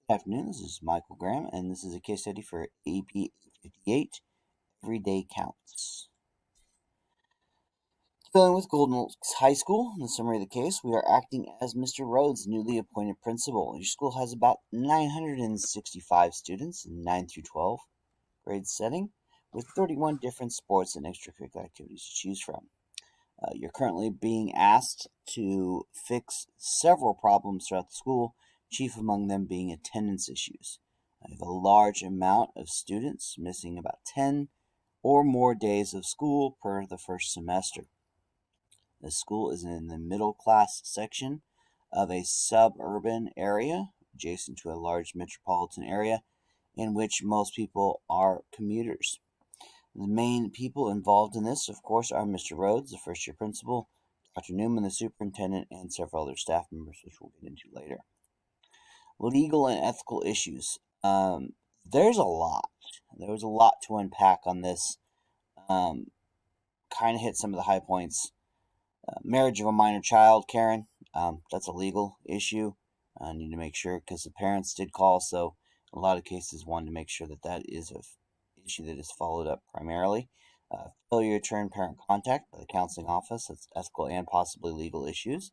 Good afternoon, this is Michael Graham, and this is a case study for AP 58, Every Day Counts. Dealing with Golden Oaks High School, in the summary of the case, we are acting as Mr. Rhodes, newly appointed principal. Your school has about 965 students in 9 through 12 grade setting, with 31 different sports and extracurricular activities to choose from. You're currently being asked to fix several problems throughout the school, chief among them being attendance issues. I have a large amount of students missing about 10 or more days of school per the first semester. The school is in the middle class section of a suburban area adjacent to a large metropolitan area in which most people are commuters. The main people involved in this, of course, are Mr. Rhodes, the first year principal, Dr. Newman, the superintendent, and several other staff members, which we'll get into later. Legal and ethical issues. There's a lot. There was a lot to unpack on this. Kind of hit some of the high points. Marriage of a minor child, Karen. That's a legal issue. I need to make sure because the parents did call, so a lot of cases wanted to make sure that is a issue that is followed up primarily. Failure to turn parent contact by the counseling office. That's ethical and possibly legal issues.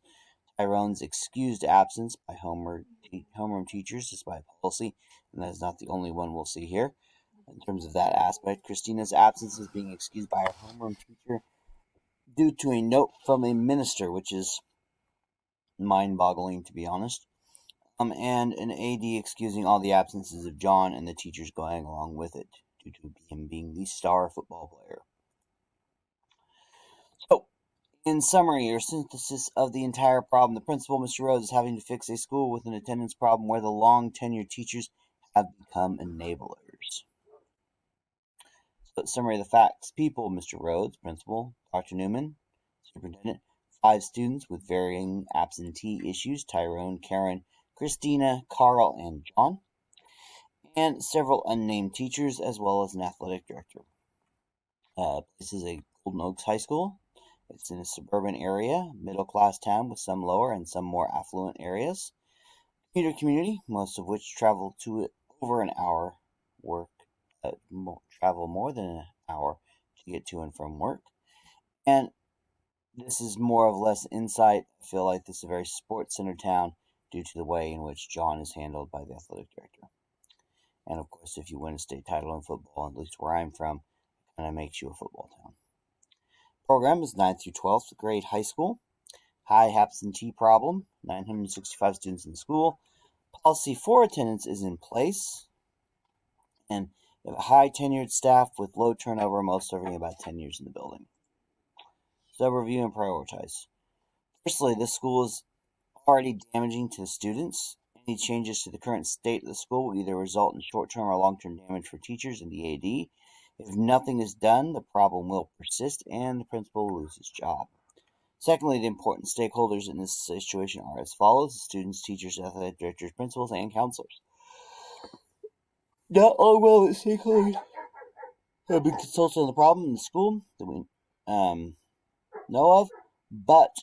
Tyrone's excused absence by homeroom teachers just by policy, and that is not the only one we'll see here. In terms of that aspect, Christina's absence is being excused by her homeroom teacher due to a note from a minister, which is mind-boggling to be honest. And an AD excusing all the absences of John and the teachers going along with it due to him being the star football player. So, in summary, or synthesis of the entire problem, the principal, Mr. Rhodes, is having to fix a school with an attendance problem where the long-tenured teachers have become enablers. So, summary of the facts. People, Mr. Rhodes, principal, Dr. Newman, superintendent, 5 students with varying absentee issues, Tyrone, Karen, Christina, Carl, and John, and several unnamed teachers, as well as an athletic director. This is a Golden Oaks High School. It's in a suburban area, middle-class town with some lower and some more affluent areas. Commuter community, most of which travel to over an hour travel more than an hour to get to and from work. And this is more or less insight. I feel like this is a very sports-centered town due to the way in which John is handled by the athletic director. And of course, if you win a state title in football, at least where I'm from, it kind of makes you a football town. Program is 9th through 12th grade high school. High absentee problem, 965 students in the school. Policy for attendance is in place. And you have a high tenured staff with low turnover, most serving about 10 years in the building. So review and prioritize. Firstly, this school is already damaging to the students. Any changes to the current state of the school will either result in short-term or long-term damage for teachers and the AD. If nothing is done, the problem will persist and the principal will lose his job. Secondly, the important stakeholders in this situation are as follows: the students, teachers, athletic directors, principals, and counselors. Not all relevant stakeholders have been consulted on the problem in the school that we know of, but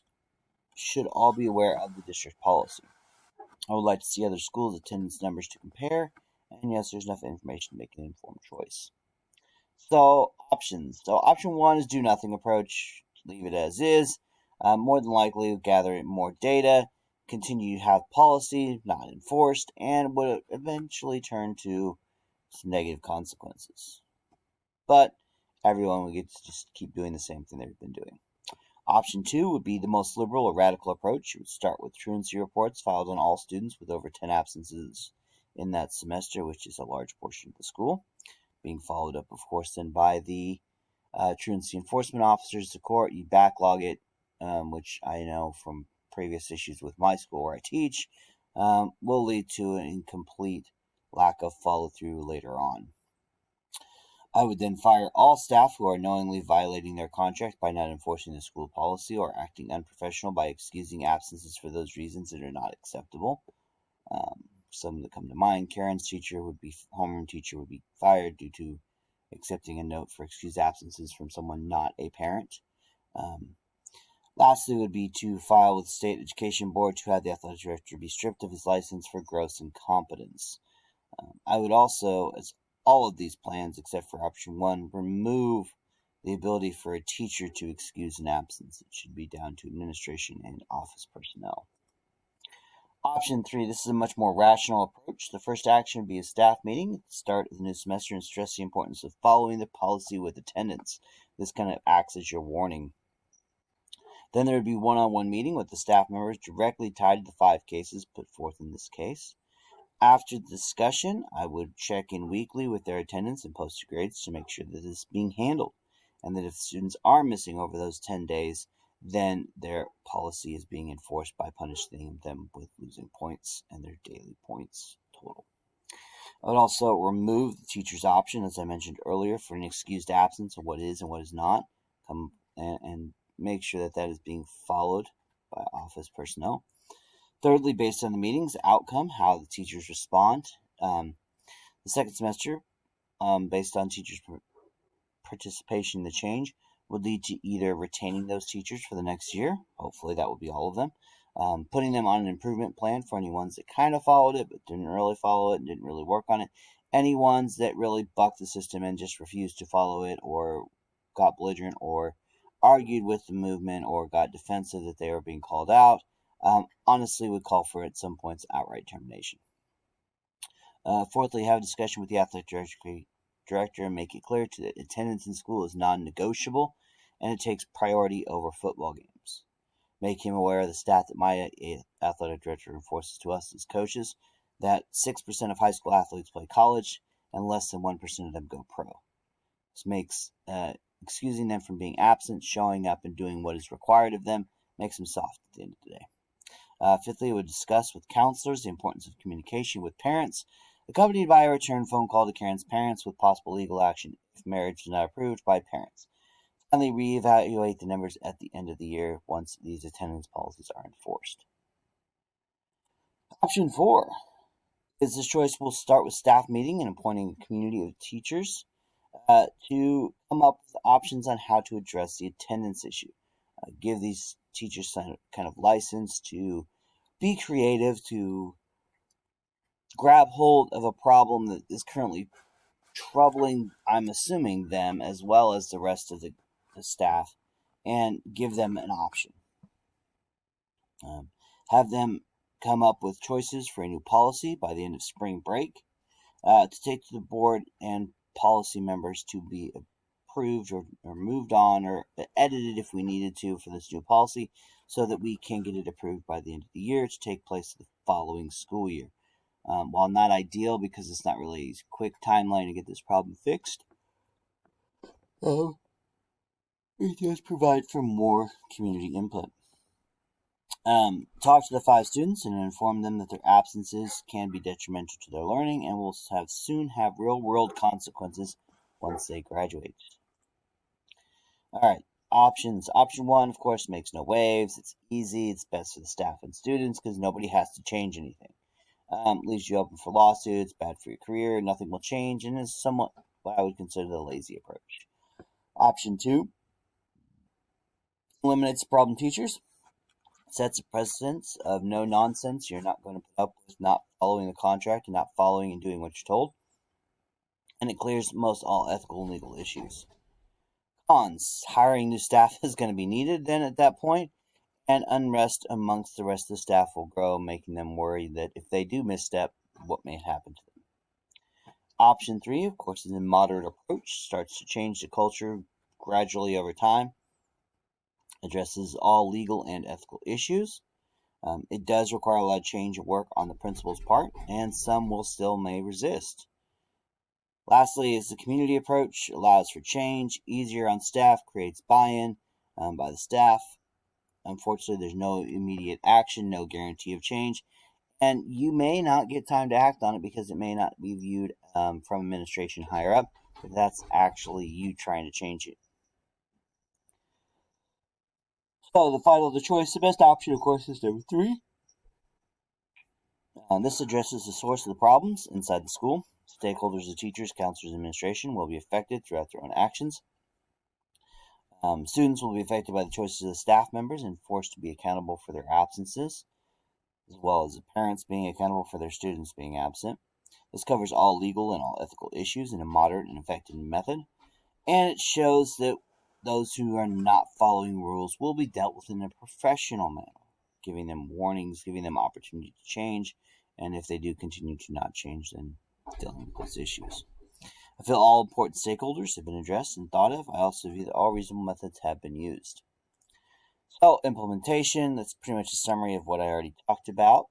should all be aware of the district policy. I would like to see other schools' attendance numbers to compare, and yes, there's enough information to make an informed choice. So, options. So, option 1 is do nothing approach, leave it as is. More than likely, gather more data, continue to have policy not enforced, and would eventually turn to some negative consequences. But everyone would get to just keep doing the same thing they've been doing. Option 2 would be the most liberal or radical approach. It would start with truancy reports filed on all students with over 10 absences in that semester, which is a large portion of the school, being followed up, of course, then by the truancy enforcement officers to court. You backlog it, which I know from previous issues with my school where I teach, will lead to an incomplete lack of follow-through later on. I would then fire all staff who are knowingly violating their contract by not enforcing the school policy or acting unprofessional by excusing absences for those reasons that are not acceptable. Some that come to mind: Karen's homeroom teacher would be fired due to accepting a note for excused absences from someone not a parent. Lastly would be to file with the State Education Board to have the athletic director be stripped of his license for gross incompetence. I would also, as all of these plans except for option 1, remove the ability for a teacher to excuse an absence. It should be down to administration and office personnel. Option 3, this is a much more rational approach. The first action would be a staff meeting at the start of the new semester and stress the importance of following the policy with attendance. This kind of acts as your warning. Then there would be one-on-one meeting with the staff members directly tied to the 5 cases put forth in this case. After the discussion, I would check in weekly with their attendance and post grades to make sure that this is being handled, and that if students are missing over those 10 days, then their policy is being enforced by punishing them with losing points and their daily points total. I would also remove the teacher's option, as I mentioned earlier, for an excused absence of what is and what is not, and make sure that that is being followed by office personnel. Thirdly, based on the meeting's outcome, how the teachers respond. The second semester, based on teachers' participation in the change, would lead to either retaining those teachers for the next year, hopefully that will be all of them, putting them on an improvement plan for any ones that kind of followed it but didn't really follow it and didn't really work on it, any ones that really bucked the system and just refused to follow it or got belligerent or argued with the movement or got defensive that they were being called out, honestly would call for at some points outright termination. Fourthly, have a discussion with the athletic director and make it clear that attendance in school is non-negotiable and it takes priority over football games. Make him aware of the stat that my athletic director enforces to us as coaches, that 6% of high school athletes play college and less than 1% of them go pro. This makes excusing them from being absent, showing up, and doing what is required of them makes them soft at the end of the day. Fifthly, we would discuss with counselors the importance of communication with parents, accompanied by a return phone call to Karen's parents with possible legal action if marriage is not approved by parents. Finally, reevaluate the numbers at the end of the year once these attendance policies are enforced. Option 4 is this choice will start with staff meeting and appointing a community of teachers to come up with options on how to address the attendance issue. Give these teachers some kind of license to be creative, to grab hold of a problem that is currently troubling, I'm assuming, them as well as the rest of the staff, and give them an option. Have them come up with choices for a new policy by the end of spring break to take to the board and policy members to be approved or moved on or edited if we needed to for this new policy so that we can get it approved by the end of the year to take place the following school year. While not ideal because it's not really a quick timeline to get this problem fixed, it does provide for more community input. Talk to the 5 students and inform them that their absences can be detrimental to their learning and will soon have real-world consequences once they graduate. Alright, options. Option 1, of course, makes no waves. It's easy. It's best for the staff and students because nobody has to change anything. Leaves you open for lawsuits, bad for your career, nothing will change, and is somewhat what I would consider the lazy approach. Option 2 eliminates problem teachers, sets a precedence of no nonsense. You're not going to put up with not following the contract and not following and doing what you're told, and it clears most all ethical and legal issues. Cons: hiring new staff is going to be needed then at that point, and unrest amongst the rest of the staff will grow, making them worry that if they do misstep, what may happen to them. Option 3, of course, is a moderate approach, starts to change the culture gradually over time, addresses all legal and ethical issues. It does require a lot of change of work on the principal's part, and some will still may resist. Lastly is the community approach, allows for change, easier on staff, creates buy-in by the staff. Unfortunately, there's no immediate action, no guarantee of change, and you may not get time to act on it because it may not be viewed from administration higher up, but that's actually you trying to change it. So the final of the choice, the best option, of course, is number 3. This addresses the source of the problems inside the school. Stakeholders, the teachers, counselors, and administration will be affected throughout their own actions. Students will be affected by the choices of the staff members and forced to be accountable for their absences, as well as the parents being accountable for their students being absent. This covers all legal and all ethical issues in a moderate and effective method, and it shows that those who are not following rules will be dealt with in a professional manner, giving them warnings, giving them opportunity to change, and if they do continue to not change, then dealing with those issues. I feel all important stakeholders have been addressed and thought of. I also view that all reasonable methods have been used. So, implementation, that's pretty much a summary of what I already talked about.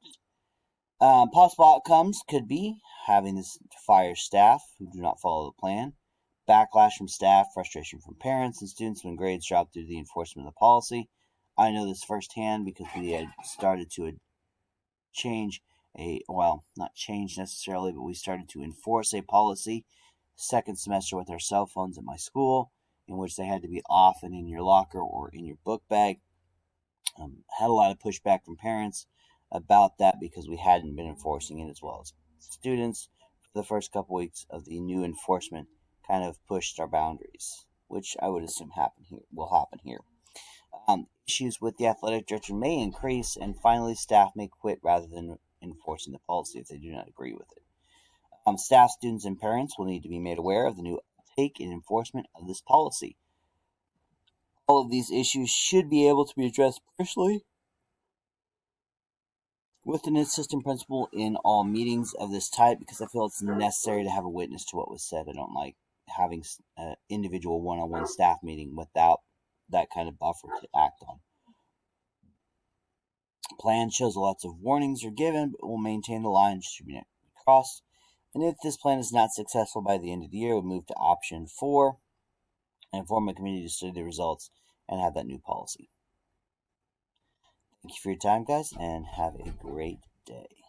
Possible outcomes could be having this fire staff who do not follow the plan, backlash from staff, frustration from parents and students when grades drop due to the enforcement of the policy. I know this firsthand because we had started to not change necessarily, but we started to enforce a policy second semester with our cell phones at my school, in which they had to be off and in your locker or in your book bag. Had a lot of pushback from parents about that because we hadn't been enforcing it, as well as students. For the first couple weeks of the new enforcement kind of pushed our boundaries, which I would assume will happen here. Issues with the athletic director may increase, and finally, staff may quit rather than enforcing the policy if they do not agree with it. Staff, students, and parents will need to be made aware of the new uptake and enforcement of this policy. All of these issues should be able to be addressed personally with an assistant principal in all meetings of this type, because I feel it's necessary to have a witness to what was said. I don't like having an individual one-on-one staff meeting without that kind of buffer to act on. Plan shows lots of warnings are given, but will maintain the line distributed across. And if this plan is not successful by the end of the year, we'll move to option 4 and form a committee to study the results and have that new policy. Thank you for your time, guys, and have a great day.